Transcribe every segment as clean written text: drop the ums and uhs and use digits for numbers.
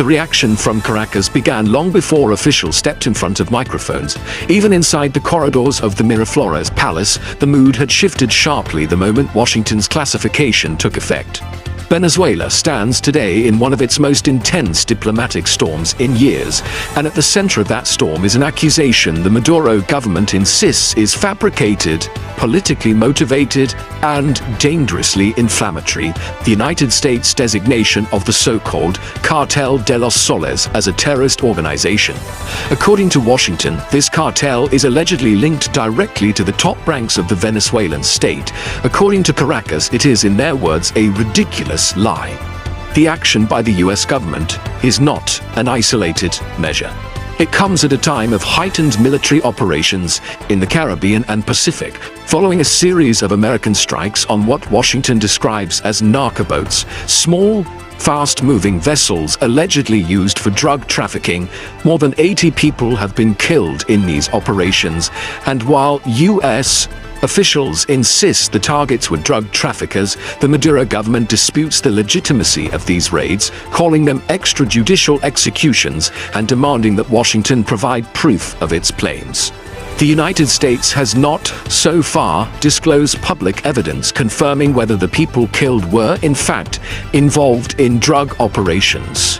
The reaction from Caracas began long before officials stepped in front of microphones. Even inside the corridors of the Miraflores Palace, the mood had shifted sharply the moment Washington's classification took effect. Venezuela stands today in one of its most intense diplomatic storms in years, and at the center of that storm is an accusation the Maduro government insists is fabricated, politically motivated, and dangerously inflammatory: the United States designation of the so-called Cartel de los Soles as a terrorist organization. According to Washington, this cartel is allegedly linked directly to the top ranks of the Venezuelan state. According to Caracas, it is, in their words, a ridiculous lie. The action by the US government is not an isolated measure. It comes at a time of heightened military operations in the Caribbean and Pacific, following a series of American strikes on what Washington describes as narcoboats, small, fast-moving vessels allegedly used for drug trafficking. More than 80 people have been killed in these operations, and while US officials insist the targets were drug traffickers, the Maduro government disputes the legitimacy of these raids, calling them extrajudicial executions and demanding that Washington provide proof of its claims. The United States has not, so far, disclosed public evidence confirming whether the people killed were, in fact, involved in drug operations.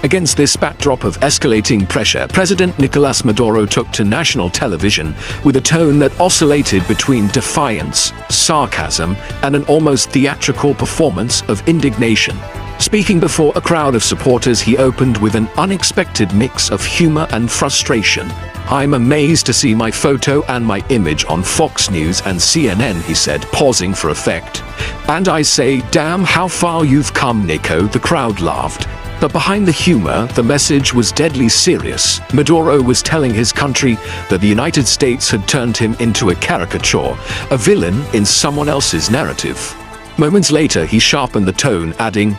Against this backdrop of escalating pressure, President Nicolas Maduro took to national television with a tone that oscillated between defiance, sarcasm, and an almost theatrical performance of indignation. Speaking before a crowd of supporters, he opened with an unexpected mix of humor and frustration. "I'm amazed to see my photo and my image on Fox News and CNN," he said, pausing for effect. "And I say, damn how far you've come, Nico." The crowd laughed. But behind the humor, the message was deadly serious. Maduro was telling his country that the United States had turned him into a caricature, a villain in someone else's narrative. Moments later, he sharpened the tone, adding,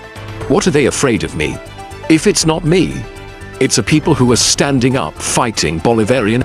"What are they afraid of me? If it's not me, it's a people who are standing up fighting Bolivarian."